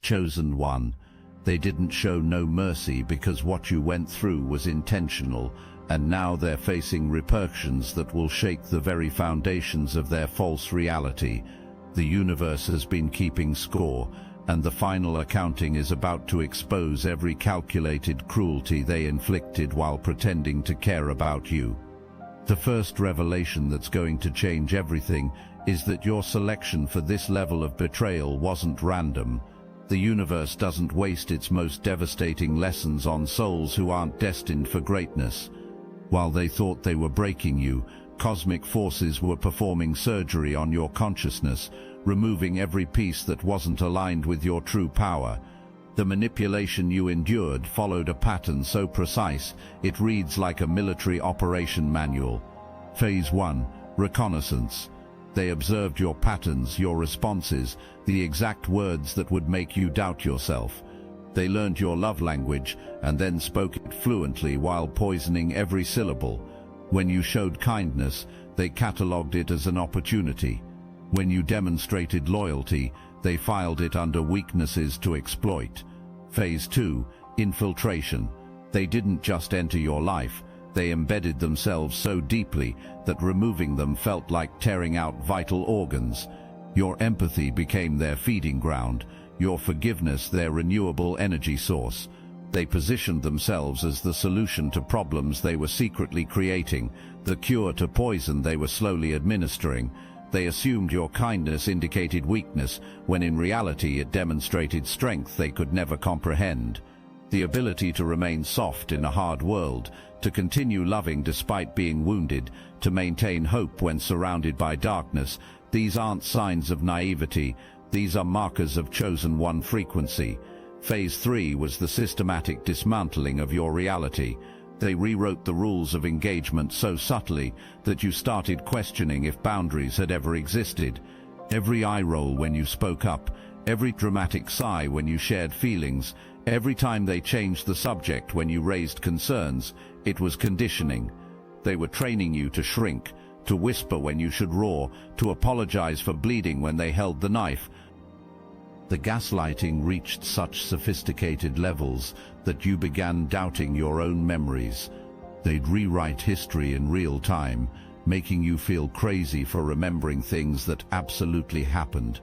Chosen one. They didn't show no mercy because what you went through was intentional, and now they're facing repercussions that will shake the very foundations of their false reality. The universe has been keeping score, and the final accounting is about to expose every calculated cruelty they inflicted while pretending to care about you. The first revelation that's going to change everything is that your selection for this level of betrayal wasn't random. The universe doesn't waste its most devastating lessons on souls who aren't destined for greatness. While they thought they were breaking you, cosmic forces were performing surgery on your consciousness, removing every piece that wasn't aligned with your true power. The manipulation you endured followed a pattern so precise, it reads like a military operation manual. Phase 1. Reconnaissance. They observed your patterns, your responses, the exact words that would make you doubt yourself. They learned your love language and then spoke it fluently while poisoning every syllable. When you showed kindness, they catalogued it as an opportunity. When you demonstrated loyalty, they filed it under weaknesses to exploit. Phase 2. Infiltration. They didn't just enter your life, they embedded themselves so deeply that removing them felt like tearing out vital organs. Your empathy became their feeding ground, your forgiveness their renewable energy source. They positioned themselves as the solution to problems they were secretly creating, the cure to poison they were slowly administering. They assumed your kindness indicated weakness, when in reality it demonstrated strength they could never comprehend. The ability to remain soft in a hard world, to continue loving despite being wounded, to maintain hope when surrounded by darkness, these aren't signs of naivety, these are markers of chosen one frequency. Phase 3 was the systematic dismantling of your reality. They rewrote the rules of engagement so subtly that you started questioning if boundaries had ever existed. Every eye roll when you spoke up, every dramatic sigh when you shared feelings, every time they changed the subject when you raised concerns, it was conditioning. They were training you to shrink, to whisper when you should roar, to apologize for bleeding when they held the knife. The gaslighting reached such sophisticated levels that you began doubting your own memories. They'd rewrite history in real time, making you feel crazy for remembering things that absolutely happened.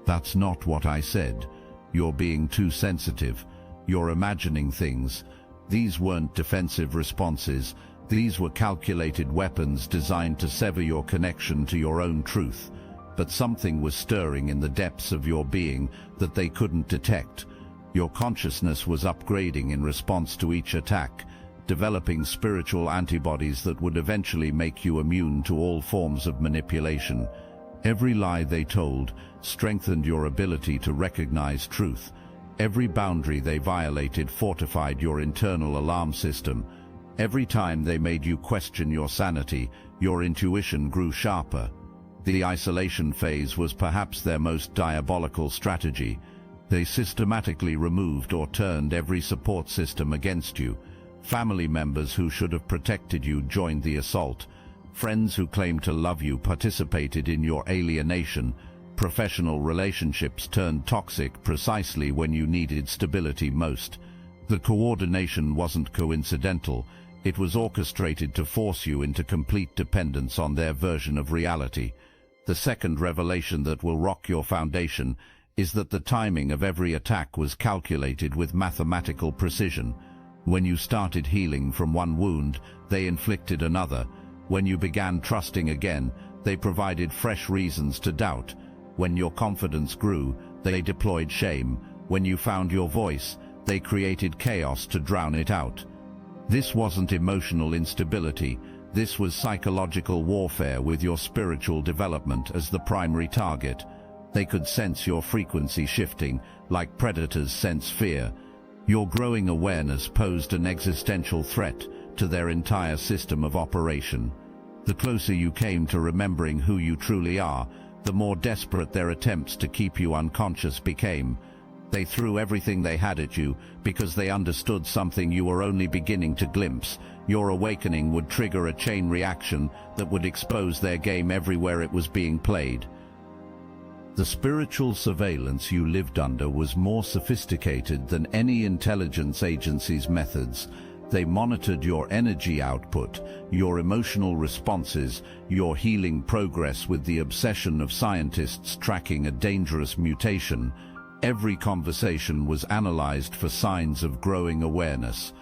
That's not what I said. You're being too sensitive. You're imagining things. These weren't defensive responses. These were calculated weapons designed to sever your connection to your own truth. But something was stirring in the depths of your being that they couldn't detect. Your consciousness was upgrading in response to each attack, developing spiritual antibodies that would eventually make you immune to all forms of manipulation. Every lie they told strengthened your ability to recognize truth. Every boundary they violated fortified your internal alarm system. Every time they made you question your sanity, your intuition grew sharper. The isolation phase was perhaps their most diabolical strategy. They systematically removed or turned every support system against you. Family members who should have protected you joined the assault. Friends who claimed to love you participated in your alienation. Professional relationships turned toxic precisely when you needed stability most. The coordination wasn't coincidental. It was orchestrated to force you into complete dependence on their version of reality. The second revelation that will rock your foundation is that the timing of every attack was calculated with mathematical precision. When you started healing from one wound, they inflicted another. When you began trusting again, they provided fresh reasons to doubt. When your confidence grew, they deployed shame. When you found your voice, they created chaos to drown it out. This wasn't emotional instability. This was psychological warfare with your spiritual development as the primary target. They could sense your frequency shifting, like predators sense fear. Your growing awareness posed an existential threat to their entire system of operation. The closer you came to remembering who you truly are, the more desperate their attempts to keep you unconscious became. They threw everything they had at you because they understood something you were only beginning to glimpse. Your awakening would trigger a chain reaction that would expose their game everywhere it was being played. The spiritual surveillance you lived under was more sophisticated than any intelligence agency's methods. They monitored your energy output, your emotional responses, your healing progress with the obsession of scientists tracking a dangerous mutation. Every conversation was analyzed for signs of growing awareness.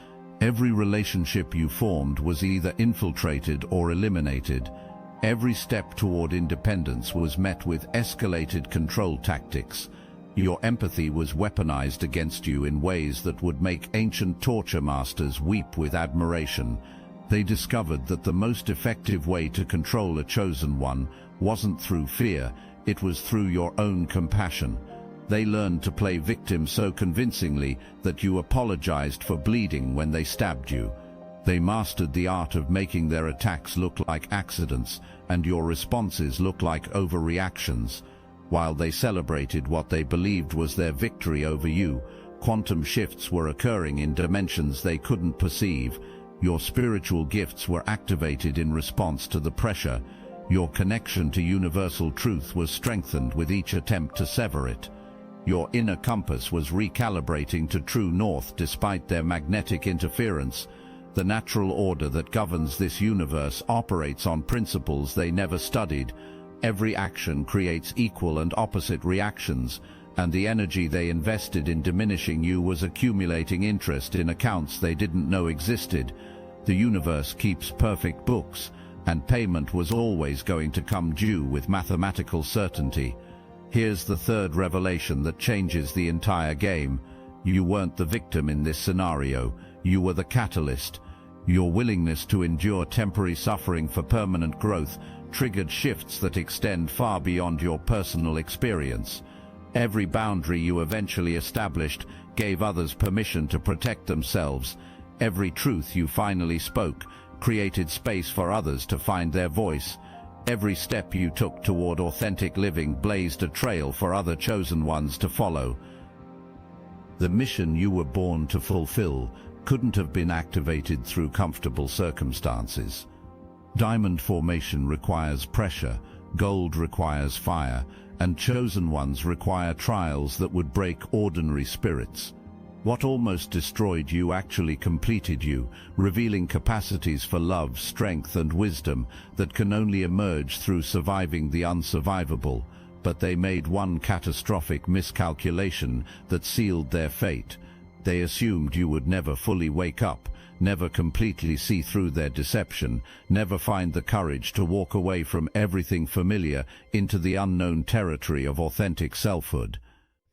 Every relationship you formed was either infiltrated or eliminated. Every step toward independence was met with escalated control tactics. Your empathy was weaponized against you in ways that would make ancient torture masters weep with admiration. They discovered that the most effective way to control a chosen one wasn't through fear, it was through your own compassion. They learned to play victim so convincingly that you apologized for bleeding when they stabbed you. They mastered the art of making their attacks look like accidents and your responses look like overreactions. While they celebrated what they believed was their victory over you, quantum shifts were occurring in dimensions they couldn't perceive. Your spiritual gifts were activated in response to the pressure. Your connection to universal truth was strengthened with each attempt to sever it. Your inner compass was recalibrating to true north despite their magnetic interference. The natural order that governs this universe operates on principles they never studied. Every action creates equal and opposite reactions, and the energy they invested in diminishing you was accumulating interest in accounts they didn't know existed. The universe keeps perfect books, and payment was always going to come due with mathematical certainty. Here's the third revelation that changes the entire game. You weren't the victim in this scenario, you were the catalyst. Your willingness to endure temporary suffering for permanent growth triggered shifts that extend far beyond your personal experience. Every boundary you eventually established gave others permission to protect themselves. Every truth you finally spoke created space for others to find their voice. Every step you took toward authentic living blazed a trail for other chosen ones to follow. The mission you were born to fulfill couldn't have been activated through comfortable circumstances. Diamond formation requires pressure, gold requires fire, and chosen ones require trials that would break ordinary spirits. What almost destroyed you actually completed you, revealing capacities for love, strength, and wisdom that can only emerge through surviving the unsurvivable. But they made one catastrophic miscalculation that sealed their fate. They assumed you would never fully wake up, never completely see through their deception, never find the courage to walk away from everything familiar into the unknown territory of authentic selfhood.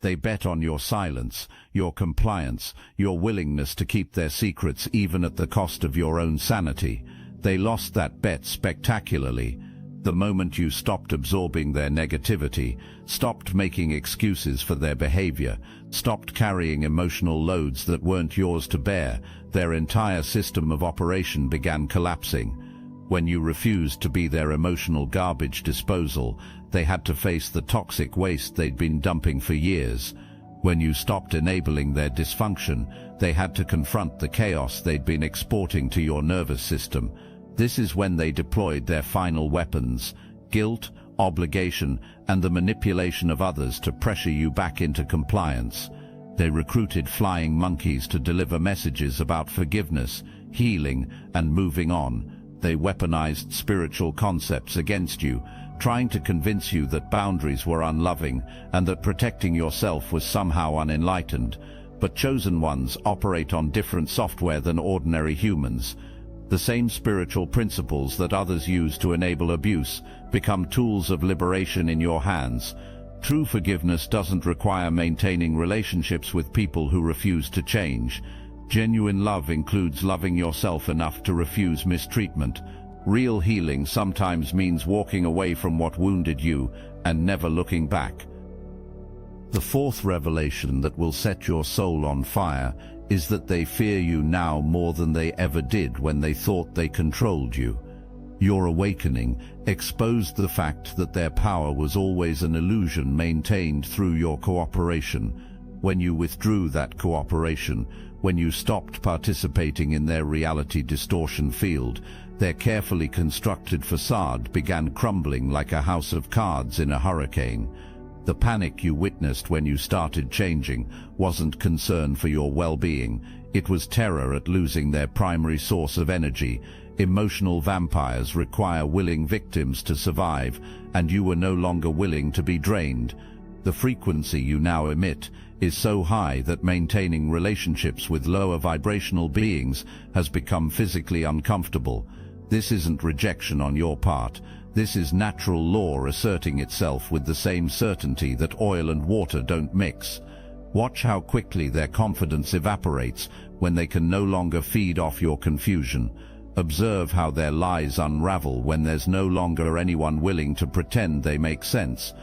They bet on your silence, your compliance, your willingness to keep their secrets even at the cost of your own sanity. They lost that bet spectacularly. The moment you stopped absorbing their negativity, stopped making excuses for their behavior, stopped carrying emotional loads that weren't yours to bear, their entire system of operation began collapsing. When you refused to be their emotional garbage disposal, they had to face the toxic waste they'd been dumping for years. When you stopped enabling their dysfunction, they had to confront the chaos they'd been exporting to your nervous system. This is when they deployed their final weapons: guilt, obligation, and the manipulation of others to pressure you back into compliance. They recruited flying monkeys to deliver messages about forgiveness, healing, and moving on. They weaponized spiritual concepts against you, trying to convince you that boundaries were unloving and that protecting yourself was somehow unenlightened. But chosen ones operate on different software than ordinary humans. The same spiritual principles that others use to enable abuse become tools of liberation in your hands. True forgiveness doesn't require maintaining relationships with people who refuse to change. Genuine love includes loving yourself enough to refuse mistreatment. Real healing sometimes means walking away from what wounded you and never looking back. The fourth revelation that will set your soul on fire is that they fear you now more than they ever did when they thought they controlled you. Your awakening exposed the fact that their power was always an illusion maintained through your cooperation. When you withdrew that cooperation, when you stopped participating in their reality distortion field, their carefully constructed facade began crumbling like a house of cards in a hurricane. The panic you witnessed when you started changing wasn't concern for your well-being. It was terror at losing their primary source of energy. Emotional vampires require willing victims to survive, and you were no longer willing to be drained. The frequency you now emit is so high that maintaining relationships with lower vibrational beings has become physically uncomfortable. This isn't rejection on your part. This is natural law asserting itself with the same certainty that oil and water don't mix. Watch how quickly their confidence evaporates when they can no longer feed off your confusion. Observe how their lies unravel when there's no longer anyone willing to pretend they make sense.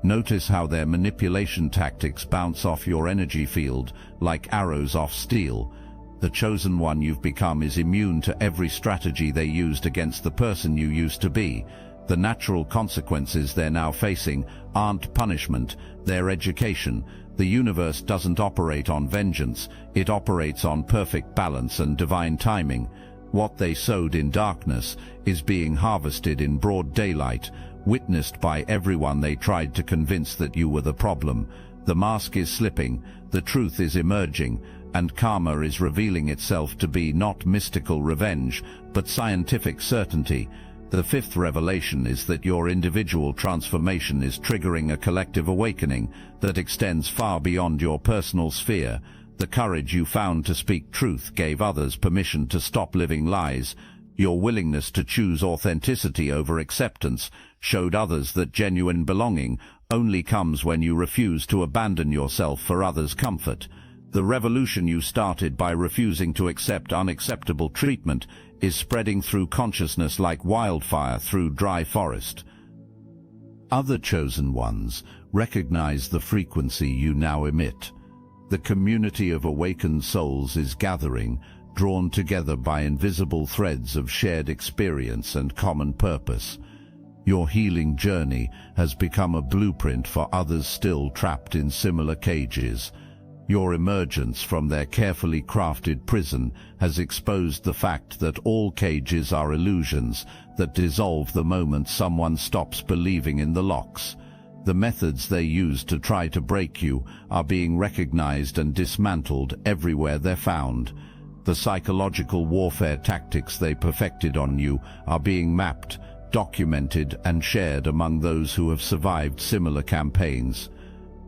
Notice how their manipulation tactics bounce off your energy field like arrows off steel. The chosen one you've become is immune to every strategy they used against the person you used to be. The natural consequences they're now facing aren't punishment, they're education. The universe doesn't operate on vengeance, it operates on perfect balance and divine timing. What they sowed in darkness is being harvested in broad daylight, witnessed by everyone they tried to convince that you were the problem. The mask is slipping, the truth is emerging, and karma is revealing itself to be not mystical revenge, but scientific certainty. The fifth revelation is that your individual transformation is triggering a collective awakening that extends far beyond your personal sphere. The courage you found to speak truth gave others permission to stop living lies. Your willingness to choose authenticity over acceptance showed others that genuine belonging only comes when you refuse to abandon yourself for others' comfort. The revolution you started by refusing to accept unacceptable treatment is spreading through consciousness like wildfire through dry forest. Other chosen ones recognize the frequency you now emit. The community of awakened souls is gathering, drawn together by invisible threads of shared experience and common purpose. Your healing journey has become a blueprint for others still trapped in similar cages. Your emergence from their carefully crafted prison has exposed the fact that all cages are illusions that dissolve the moment someone stops believing in the locks. The methods they use to try to break you are being recognized and dismantled everywhere they're found. The psychological warfare tactics they perfected on you are being mapped, documented, and shared among those who have survived similar campaigns.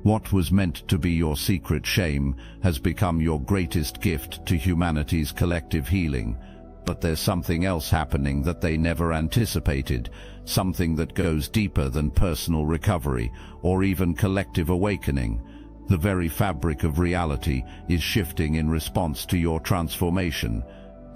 What was meant to be your secret shame has become your greatest gift to humanity's collective healing. But there's something else happening that they never anticipated, something that goes deeper than personal recovery or even collective awakening. The very fabric of reality is shifting in response to your transformation.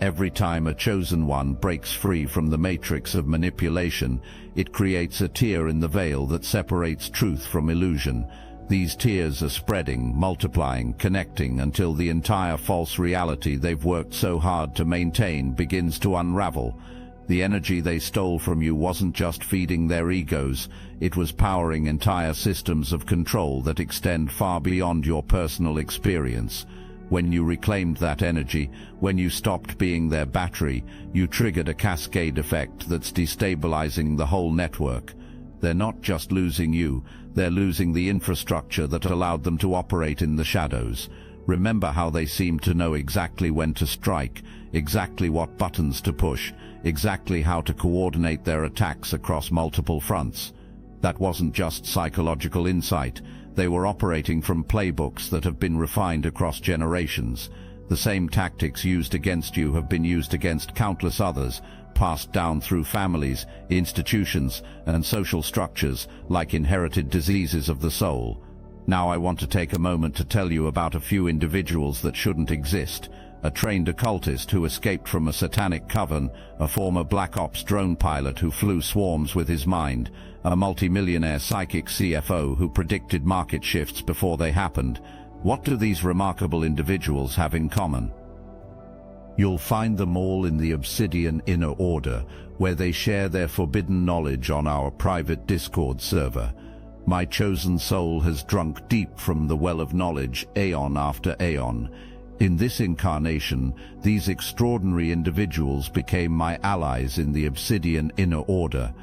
Every time a chosen one breaks free from the matrix of manipulation, it creates a tear in the veil that separates truth from illusion. These tears are spreading, multiplying, connecting until the entire false reality they've worked so hard to maintain begins to unravel. The energy they stole from you wasn't just feeding their egos, it was powering entire systems of control that extend far beyond your personal experience. When you reclaimed that energy, when you stopped being their battery, you triggered a cascade effect that's destabilizing the whole network. They're not just losing you, they're losing the infrastructure that allowed them to operate in the shadows. Remember how they seemed to know exactly when to strike, exactly what buttons to push, exactly how to coordinate their attacks across multiple fronts. That wasn't just psychological insight. They were operating from playbooks that have been refined across generations. The same tactics used against you have been used against countless others, passed down through families, institutions, and social structures like inherited diseases of the soul. Now I want to take a moment to tell you about a few individuals that shouldn't exist. A trained occultist who escaped from a satanic coven, a former Black Ops drone pilot who flew swarms with his mind, a multimillionaire psychic CFO who predicted market shifts before they happened. What do these remarkable individuals have in common? You'll find them all in the Obsidian Inner Order, where they share their forbidden knowledge on our private Discord server. My chosen soul has drunk deep from the well of knowledge aeon after aeon. In this incarnation, these extraordinary individuals became my allies in the Obsidian Inner Order.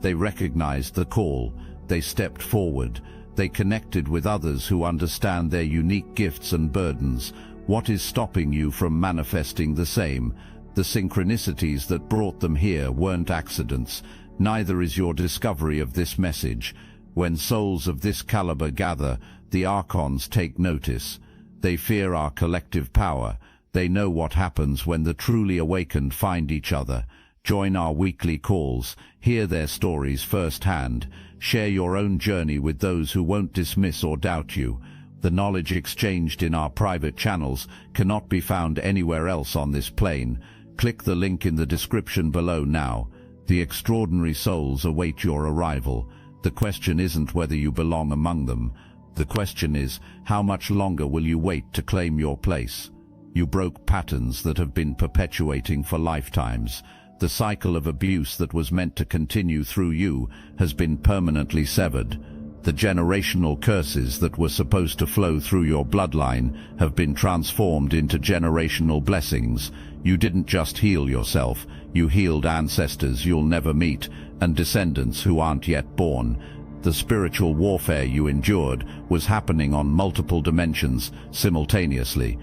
They recognized the call, they stepped forward, They connected with others who understand their unique gifts and burdens. What is stopping you from manifesting the same? The synchronicities that brought them here weren't accidents. Neither is your discovery of this message. When souls of this caliber gather, the Archons take notice. They fear our collective power. They know what happens when the truly awakened find each other. Join our weekly calls. Hear their stories firsthand. Share your own journey with those who won't dismiss or doubt you. The knowledge exchanged in our private channels cannot be found anywhere else on this plane. Click the link in the description below now. The extraordinary souls await your arrival. The question isn't whether you belong among them. The question is, how much longer will you wait to claim your place? You broke patterns that have been perpetuating for lifetimes. The cycle of abuse that was meant to continue through you has been permanently severed. The generational curses that were supposed to flow through your bloodline have been transformed into generational blessings. You didn't just heal yourself, you healed ancestors you'll never meet and descendants who aren't yet born. The spiritual warfare you endured was happening on multiple dimensions simultaneously.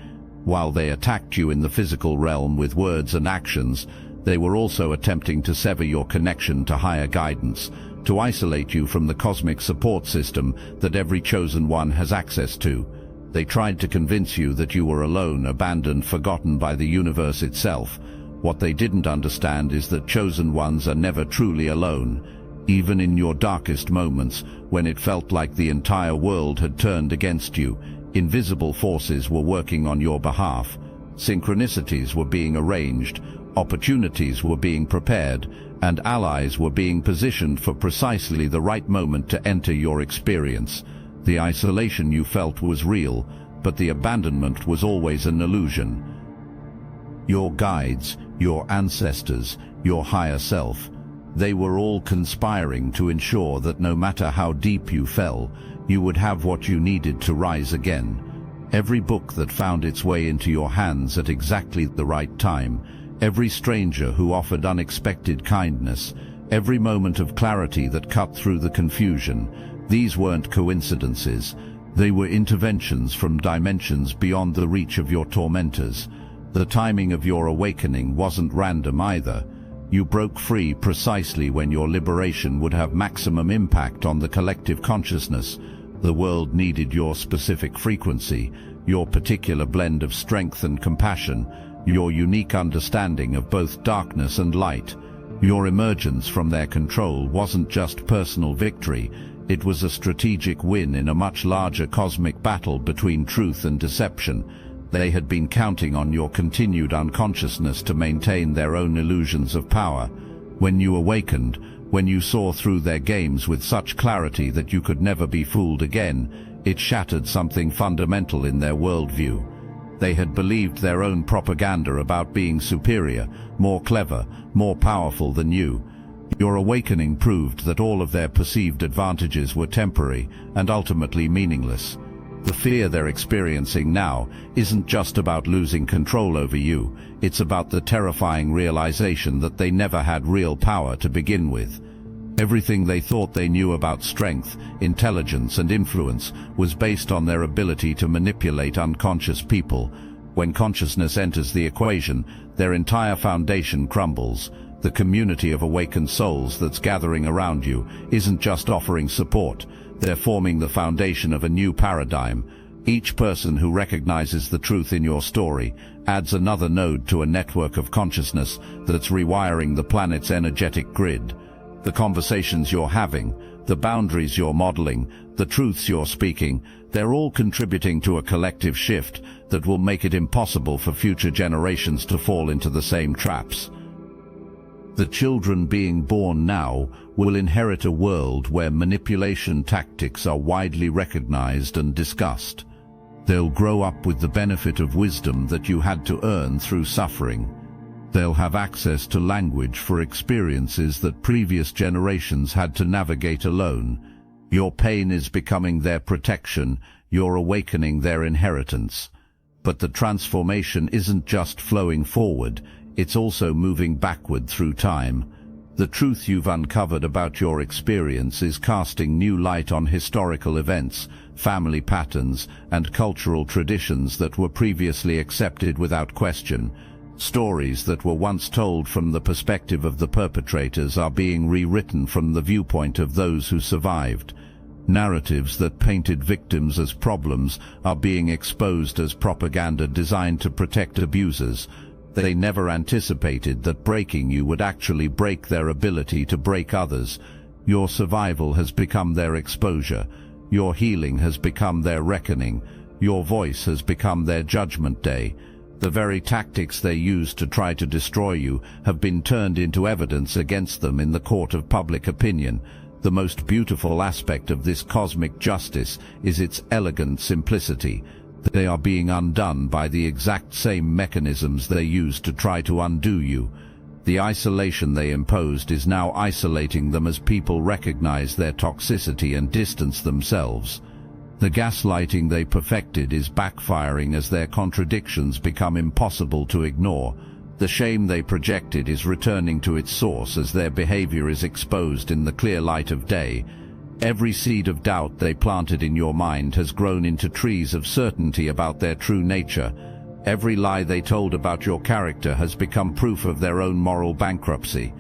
While they attacked you in the physical realm with words and actions, they were also attempting to sever your connection to higher guidance, to isolate you from the cosmic support system that every chosen one has access to. They tried to convince you that you were alone, abandoned, forgotten by the universe itself. What they didn't understand is that chosen ones are never truly alone. Even in your darkest moments, when it felt like the entire world had turned against you, invisible forces were working on your behalf. Synchronicities were being arranged, opportunities were being prepared, and allies were being positioned for precisely the right moment to enter your experience. The isolation you felt was real, but the abandonment was always an illusion. Your guides, your ancestors, your higher self, they were all conspiring to ensure that no matter how deep you fell, you would have what you needed to rise again. Every book that found its way into your hands at exactly the right time, every stranger who offered unexpected kindness, every moment of clarity that cut through the confusion, these weren't coincidences. They were interventions from dimensions beyond the reach of your tormentors. The timing of your awakening wasn't random either. You broke free precisely when your liberation would have maximum impact on the collective consciousness. The world needed your specific frequency, your particular blend of strength and compassion, your unique understanding of both darkness and light. Your emergence from their control wasn't just personal victory, it was a strategic win in a much larger cosmic battle between truth and deception. They had been counting on your continued unconsciousness to maintain their own illusions of power. When you awakened, when you saw through their games with such clarity that you could never be fooled again, it shattered something fundamental in their worldview. They had believed their own propaganda about being superior, more clever, more powerful than you. Your awakening proved that all of their perceived advantages were temporary and ultimately meaningless. The fear they're experiencing now isn't just about losing control over you, it's about the terrifying realization that they never had real power to begin with. Everything they thought they knew about strength, intelligence, and influence was based on their ability to manipulate unconscious people. When consciousness enters the equation, their entire foundation crumbles. The community of awakened souls that's gathering around you isn't just offering support, they're forming the foundation of a new paradigm. Each person who recognizes the truth in your story adds another node to a network of consciousness that's rewiring the planet's energetic grid. The conversations you're having, the boundaries you're modeling, the truths you're speaking, they're all contributing to a collective shift that will make it impossible for future generations to fall into the same traps. The children being born now will inherit a world where manipulation tactics are widely recognized and discussed. They'll grow up with the benefit of wisdom that you had to earn through suffering. They'll have access to language for experiences that previous generations had to navigate alone. Your pain is becoming their protection, you're awakening their inheritance. But the transformation isn't just flowing forward, it's also moving backward through time. The truth you've uncovered about your experience is casting new light on historical events, family patterns, and cultural traditions that were previously accepted without question. Stories that were once told from the perspective of the perpetrators are being rewritten from the viewpoint of those who survived. Narratives that painted victims as problems are being exposed as propaganda designed to protect abusers. They never anticipated that breaking you would actually break their ability to break others. Your survival has become their exposure. Your healing has become their reckoning. Your voice has become their judgment day. The very tactics they used to try to destroy you have been turned into evidence against them in the court of public opinion. The most beautiful aspect of this cosmic justice is its elegant simplicity. They are being undone by the exact same mechanisms they used to try to undo you. The isolation they imposed is now isolating them as people recognize their toxicity and distance themselves. The gaslighting they perfected is backfiring as their contradictions become impossible to ignore. The shame they projected is returning to its source as their behavior is exposed in the clear light of day. Every seed of doubt they planted in your mind has grown into trees of certainty about their true nature. Every lie they told about your character has become proof of their own moral bankruptcy.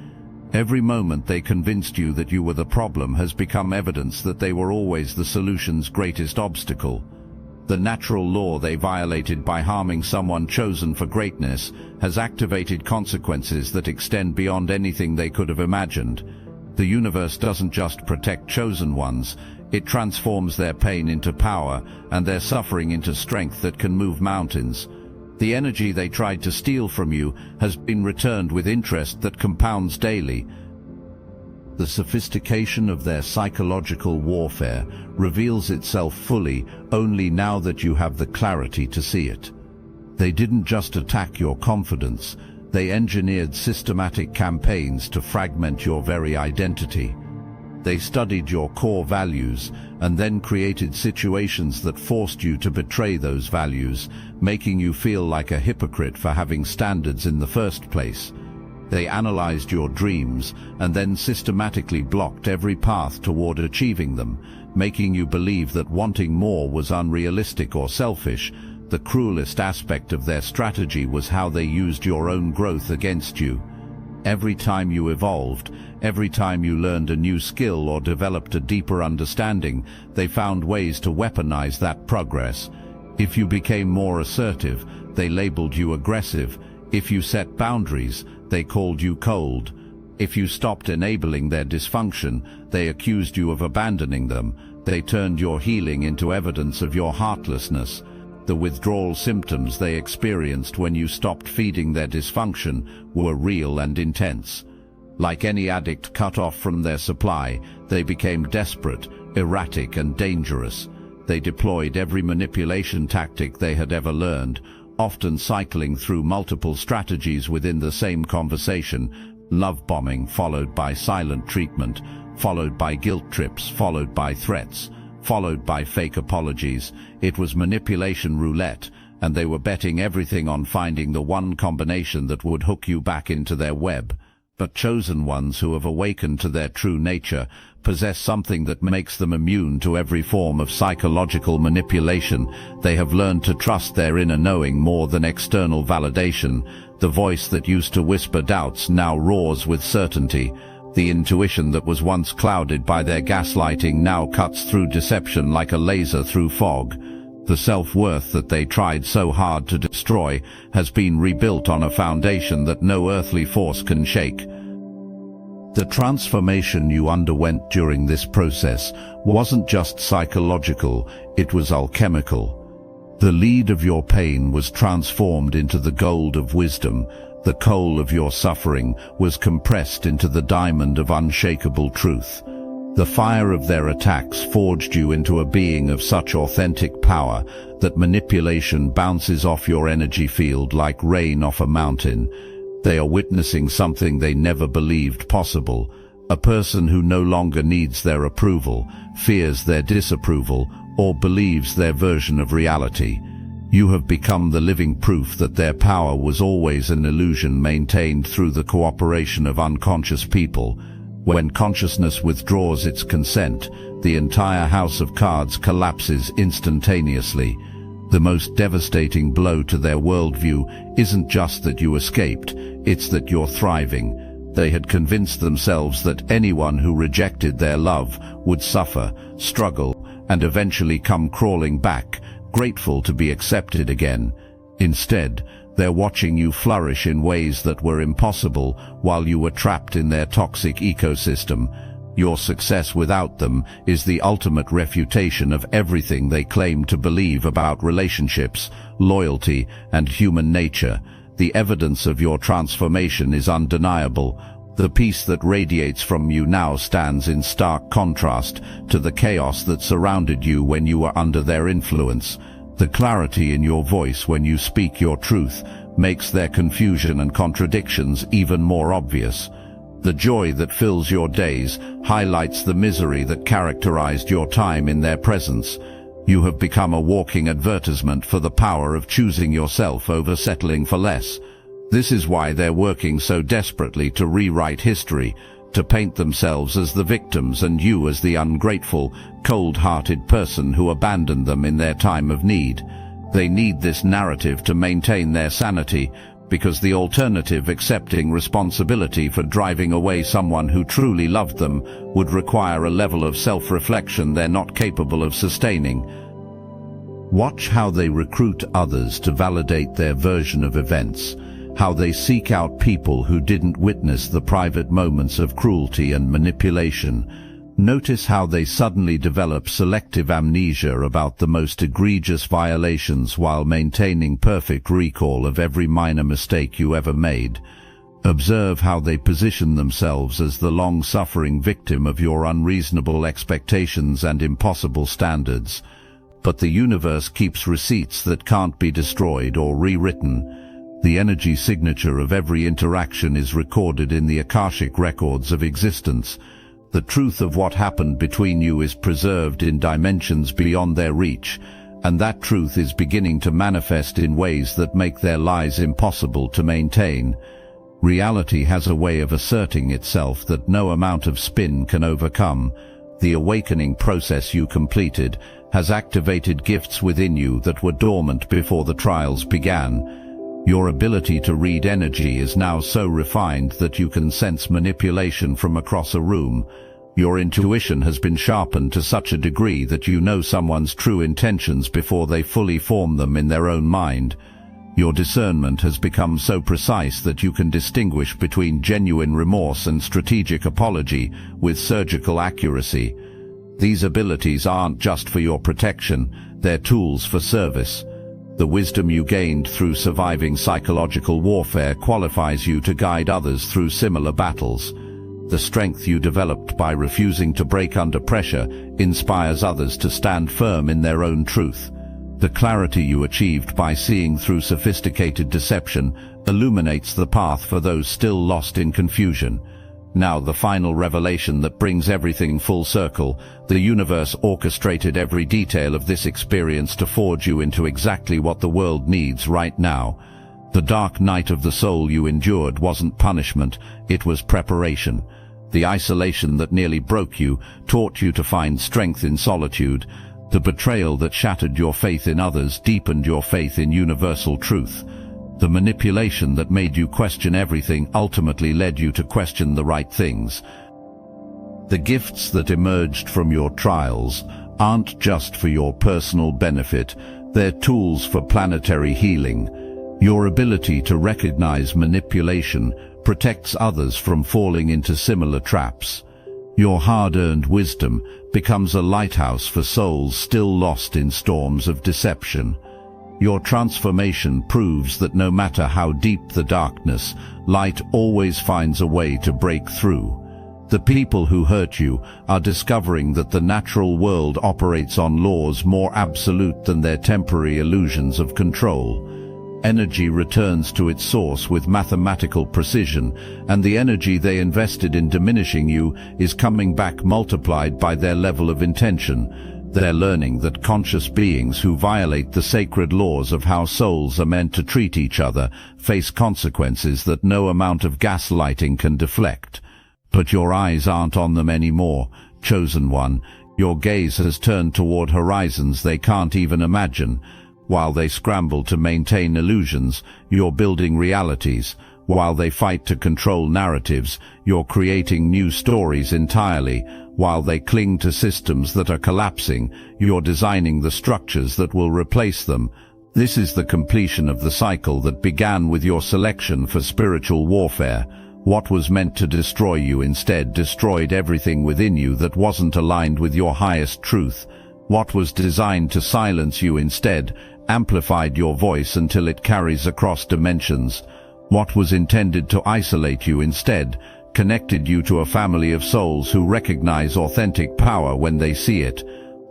Every moment they convinced you that you were the problem has become evidence that they were always the solution's greatest obstacle. The natural law they violated by harming someone chosen for greatness has activated consequences that extend beyond anything they could have imagined. The universe doesn't just protect chosen ones, it transforms their pain into power and their suffering into strength that can move mountains. The energy they tried to steal from you has been returned with interest that compounds daily. The sophistication of their psychological warfare reveals itself fully only now that you have the clarity to see it. They didn't just attack your confidence, they engineered systematic campaigns to fragment your very identity. They studied your core values and then created situations that forced you to betray those values, making you feel like a hypocrite for having standards in the first place. They analyzed your dreams and then systematically blocked every path toward achieving them, making you believe that wanting more was unrealistic or selfish. The cruelest aspect of their strategy was how they used your own growth against you. Every time you evolved, every time you learned a new skill or developed a deeper understanding, they found ways to weaponize that progress. If you became more assertive, they labeled you aggressive. If you set boundaries, they called you cold. If you stopped enabling their dysfunction, they accused you of abandoning them. They turned your healing into evidence of your heartlessness. The withdrawal symptoms they experienced when you stopped feeding their dysfunction were real and intense. Like any addict cut off from their supply, they became desperate, erratic, and dangerous. They deployed every manipulation tactic they had ever learned, often cycling through multiple strategies within the same conversation: love bombing followed by silent treatment, followed by guilt trips, followed by threats, followed by fake apologies. It was manipulation roulette, and they were betting everything on finding the one combination that would hook you back into their web. But chosen ones who have awakened to their true nature possess something that makes them immune to every form of psychological manipulation. They have learned to trust their inner knowing more than external validation. The voice that used to whisper doubts now roars with certainty. The intuition that was once clouded by their gaslighting now cuts through deception like a laser through fog. The self-worth that they tried so hard to destroy has been rebuilt on a foundation that no earthly force can shake. The transformation you underwent during this process wasn't just psychological, it was alchemical. The lead of your pain was transformed into the gold of wisdom. The coal of your suffering was compressed into the diamond of unshakable truth. The fire of their attacks forged you into a being of such authentic power that manipulation bounces off your energy field like rain off a mountain. They are witnessing something they never believed possible. A person who no longer needs their approval, fears their disapproval, or believes their version of reality. You have become the living proof that their power was always an illusion maintained through the cooperation of unconscious people. When consciousness withdraws its consent, the entire house of cards collapses instantaneously. The most devastating blow to their worldview isn't just that you escaped, it's that you're thriving. They had convinced themselves that anyone who rejected their love would suffer, struggle, and eventually come crawling back, grateful to be accepted again. Instead, they're watching you flourish in ways that were impossible while you were trapped in their toxic ecosystem. Your success without them is the ultimate refutation of everything they claim to believe about relationships, loyalty, and human nature. The evidence of your transformation is undeniable. The peace that radiates from you now stands in stark contrast to the chaos that surrounded you when you were under their influence. The clarity in your voice when you speak your truth makes their confusion and contradictions even more obvious. The joy that fills your days highlights the misery that characterized your time in their presence. You have become a walking advertisement for the power of choosing yourself over settling for less. This is why they're working so desperately to rewrite history, to paint themselves as the victims and you as the ungrateful, cold-hearted person who abandoned them in their time of need. They need this narrative to maintain their sanity, because the alternative, accepting responsibility for driving away someone who truly loved them, would require a level of self-reflection they're not capable of sustaining. Watch how they recruit others to validate their version of events, how they seek out people who didn't witness the private moments of cruelty and manipulation. Notice how they suddenly develop selective amnesia about the most egregious violations while maintaining perfect recall of every minor mistake you ever made. Observe how they position themselves as the long-suffering victim of your unreasonable expectations and impossible standards. But the universe keeps receipts that can't be destroyed or rewritten. The energy signature of every interaction is recorded in the Akashic records of existence. The truth of what happened between you is preserved in dimensions beyond their reach, and that truth is beginning to manifest in ways that make their lies impossible to maintain. Reality has a way of asserting itself that no amount of spin can overcome. The awakening process you completed has activated gifts within you that were dormant before the trials began. Your ability to read energy is now so refined that you can sense manipulation from across a room. Your intuition has been sharpened to such a degree that you know someone's true intentions before they fully form them in their own mind. Your discernment has become so precise that you can distinguish between genuine remorse and strategic apology with surgical accuracy. These abilities aren't just for your protection, they're tools for service. The wisdom you gained through surviving psychological warfare qualifies you to guide others through similar battles. The strength you developed by refusing to break under pressure inspires others to stand firm in their own truth. The clarity you achieved by seeing through sophisticated deception illuminates the path for those still lost in confusion. Now the final revelation that brings everything full circle. The universe orchestrated every detail of this experience to forge you into exactly what the world needs right now. The dark night of the soul you endured wasn't punishment, it was preparation. The isolation that nearly broke you taught you to find strength in solitude. The betrayal that shattered your faith in others deepened your faith in universal truth. The manipulation that made you question everything ultimately led you to question the right things. The gifts that emerged from your trials aren't just for your personal benefit, they're tools for planetary healing. Your ability to recognize manipulation protects others from falling into similar traps. Your hard-earned wisdom becomes a lighthouse for souls still lost in storms of deception. Your transformation proves that no matter how deep the darkness, light always finds a way to break through. The people who hurt you are discovering that the natural world operates on laws more absolute than their temporary illusions of control. Energy returns to its source with mathematical precision, and the energy they invested in diminishing you is coming back multiplied by their level of intention. They're learning that conscious beings who violate the sacred laws of how souls are meant to treat each other face consequences that no amount of gaslighting can deflect. But your eyes aren't on them anymore, Chosen One. Your gaze has turned toward horizons they can't even imagine. While they scramble to maintain illusions, you're building realities. While they fight to control narratives, you're creating new stories entirely. While they cling to systems that are collapsing, you're designing the structures that will replace them. This is the completion of the cycle that began with your selection for spiritual warfare. What was meant to destroy you instead destroyed everything within you that wasn't aligned with your highest truth. What was designed to silence you instead amplified your voice until it carries across dimensions. What was intended to isolate you instead connected you to a family of souls who recognize authentic power when they see it.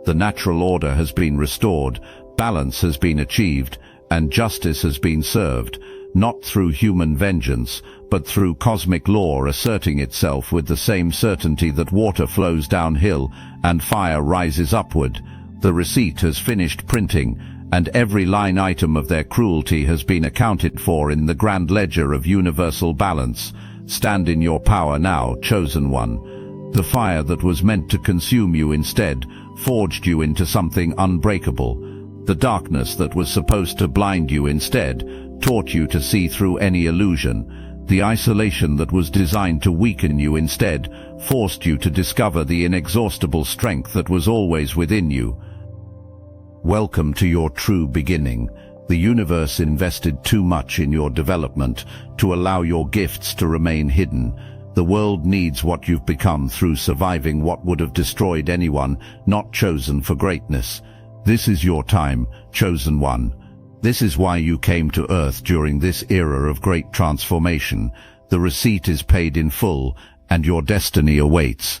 The natural order has been restored, balance has been achieved, and justice has been served, not through human vengeance, but through cosmic law asserting itself with the same certainty that water flows downhill and fire rises upward. The receipt has finished printing, and every line item of their cruelty has been accounted for in the grand ledger of universal balance. Stand in your power now, Chosen One. The fire that was meant to consume you instead forged you into something unbreakable. The darkness that was supposed to blind you instead taught you to see through any illusion. The isolation that was designed to weaken you instead forced you to discover the inexhaustible strength that was always within you. Welcome to your true beginning. The universe invested too much in your development to allow your gifts to remain hidden. The world needs what you've become through surviving what would have destroyed anyone not chosen for greatness. This is your time, Chosen One. This is why you came to Earth during this era of great transformation. The receipt is paid in full, and your destiny awaits.